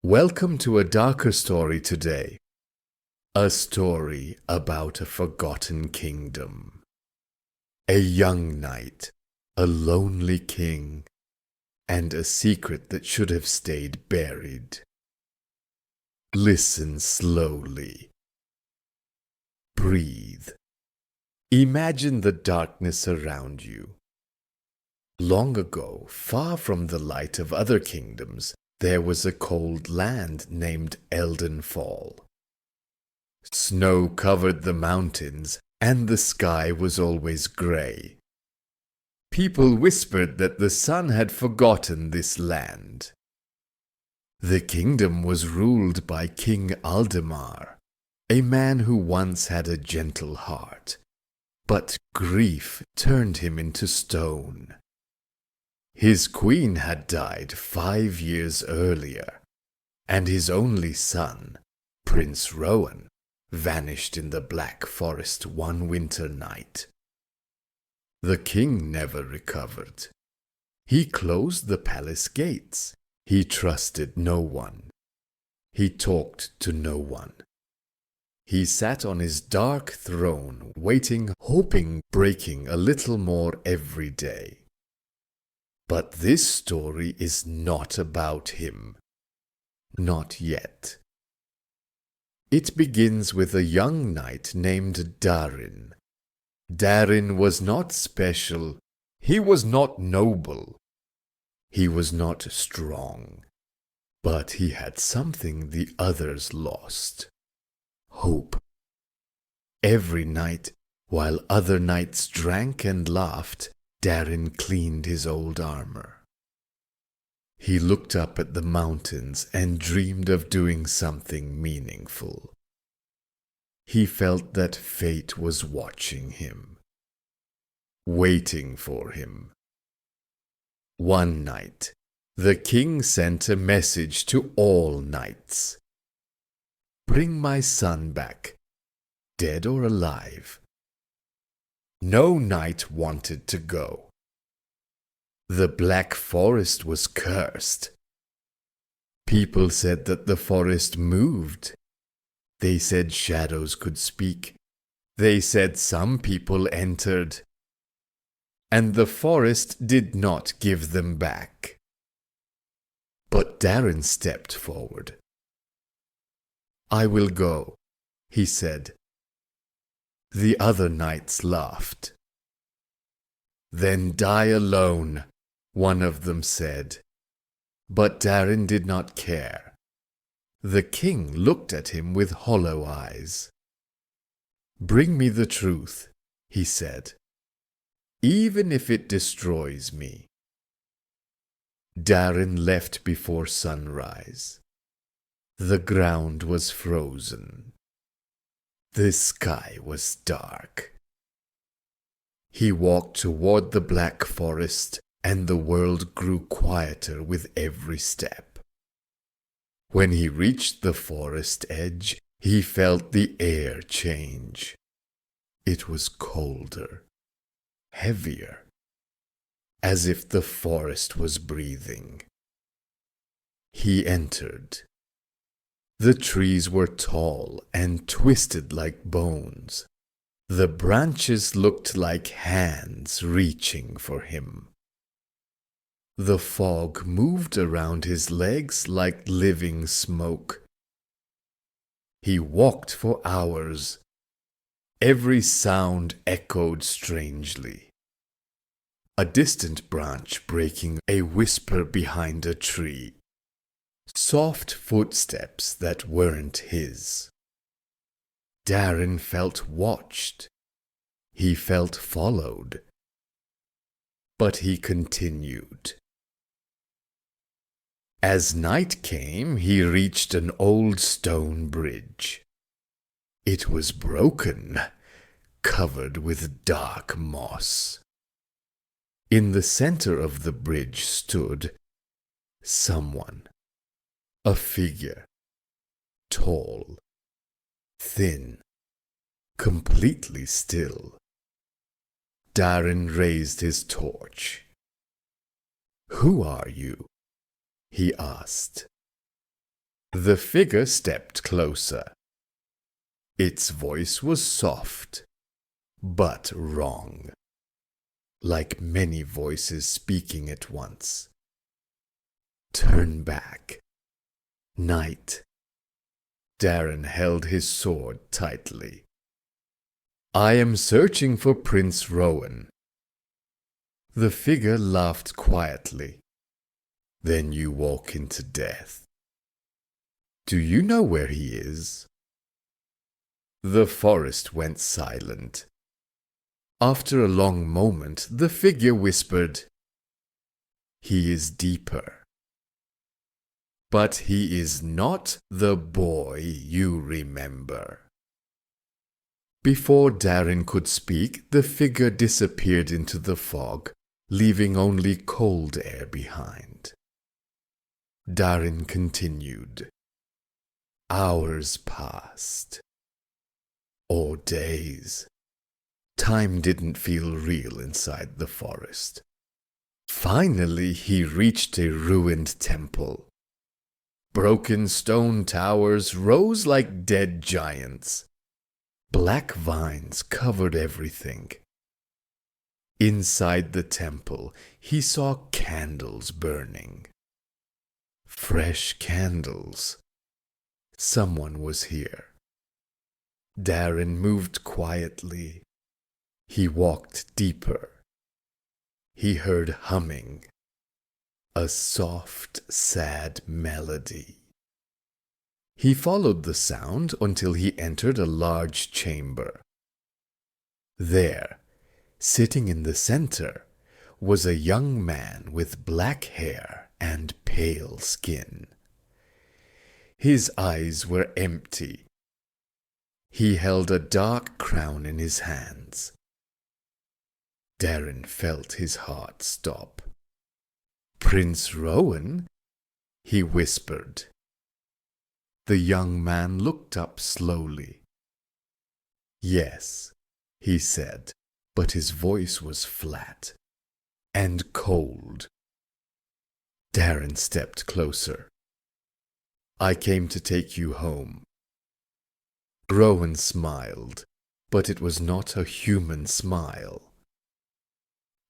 Welcome to a darker story today. A story about a forgotten kingdom. A young knight, a lonely king, and a secret that should have stayed buried. Listen slowly. Breathe. Imagine the darkness around you. Long ago, far from the light of other kingdoms, there was a cold land named Eldenfall. Snow covered the mountains, and the sky was always grey. People whispered that the sun had forgotten this land. The kingdom was ruled by King Aldemar, a man who once had a gentle heart, but grief turned him into stone. His queen had died 5 years earlier, and his only son, Prince Rowan, vanished in the Black Forest one winter night. The king never recovered. He closed the palace gates. He trusted no one. He talked to no one. He sat on his dark throne, waiting, hoping, breaking a little more every day. But this story is not about him. Not yet. It begins with a young knight named Darin. Darin was not special. He was not noble. He was not strong. But he had something the others lost. Hope. Every night, while other knights drank and laughed, Darin cleaned his old armor. He looked up at the mountains and dreamed of doing something meaningful. He felt that fate was watching him, waiting for him. One night, the king sent a message to all knights. "Bring my son back, dead or alive." No knight wanted to go. The Black Forest was cursed. People said that the forest moved. They said shadows could speak. They said some people entered. And the forest did not give them back. But Darin stepped forward. "I will go," he said. The other knights laughed. "Then die alone," one of them said. But Darin did not care. The king looked at him with hollow eyes. "Bring me the truth," he said, "even if it destroys me." Darin left before sunrise. The ground was frozen. The sky was dark. He walked toward the Black Forest, and the world grew quieter with every step. When he reached the forest edge, he felt the air change. It was colder, heavier, as if the forest was breathing. He entered. The trees were tall and twisted like bones. The branches looked like hands reaching for him. The fog moved around his legs like living smoke. He walked for hours. Every sound echoed strangely. A distant branch breaking, a whisper behind a tree. Soft footsteps that weren't his. Darin felt watched. He felt followed. But he continued. As night came, he reached an old stone bridge. It was broken, covered with dark moss. In the center of the bridge stood someone. A figure, tall, thin, completely still. Darin raised his torch. "Who are you?" he asked. The figure stepped closer. Its voice was soft, but wrong, like many voices speaking at once. Turn back. Knight. Darin held his sword tightly. I am searching for Prince Rowan. The figure laughed quietly. Then you walk into death. Do you know where he is? The forest went silent. After a long moment, the figure whispered, He is deeper. But he is not the boy you remember. Before Darin could speak, the figure disappeared into the fog, leaving only cold air behind. Darin continued. Hours passed. Or days. Time didn't feel real inside the forest. Finally, he reached a ruined temple. Broken stone towers rose like dead giants. Black vines covered everything. Inside the temple, he saw candles burning. Fresh candles. Someone was here. Darin moved quietly. He walked deeper. He heard humming. A soft, sad melody. He followed the sound until he entered a large chamber. There, sitting in the center, was a young man with black hair and pale skin. His eyes were empty. He held a dark crown in his hands. Darin felt his heart stop. Prince Rowan? He whispered. The young man looked up slowly. Yes, he said, but his voice was flat and cold. Darin stepped closer. I came to take you home. Rowan smiled, but it was not a human smile.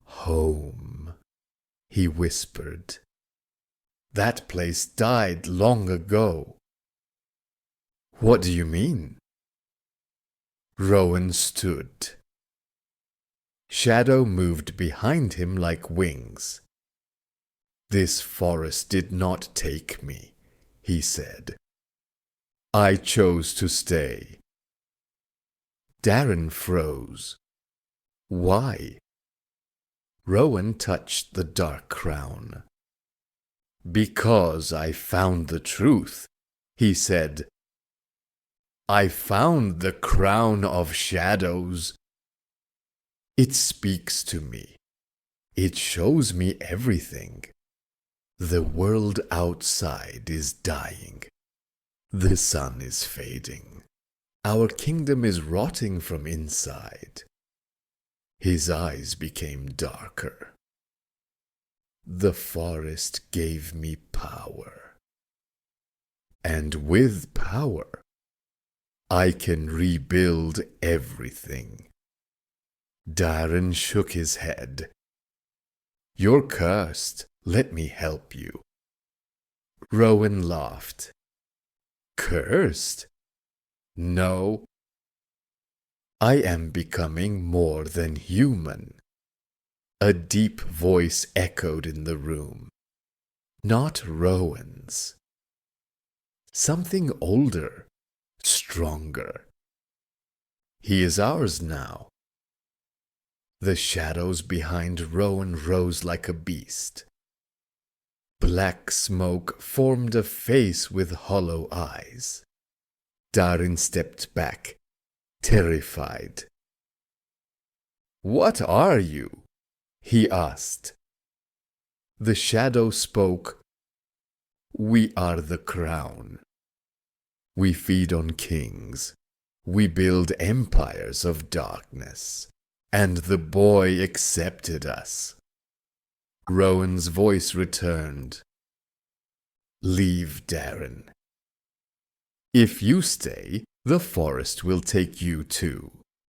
Home, he whispered. That place died long ago. What do you mean? Rowan stood. Shadow moved behind him like wings. This forest did not take me, he said. I chose to stay. Darin froze. Why? Rowan touched the dark crown. Because I found the truth, he said. I found the crown of shadows. It speaks to me. It shows me everything. The world outside is dying. The sun is fading. Our kingdom is rotting from inside. His eyes became darker. The forest gave me power. And with power, I can rebuild everything. Darin shook his head. You're cursed. Let me help you. Rowan laughed. Cursed? No. I am becoming more than human. A deep voice echoed in the room. Not Rowan's. Something older, stronger. He is ours now. The shadows behind Rowan rose like a beast. Black smoke formed a face with hollow eyes. Darin stepped back, terrified. What are you? He asked. The shadow spoke. We are the crown. We feed on kings. We build empires of darkness. And the boy accepted us. Rowan's voice returned. Leave, Darin. If you stay, the forest will take you too.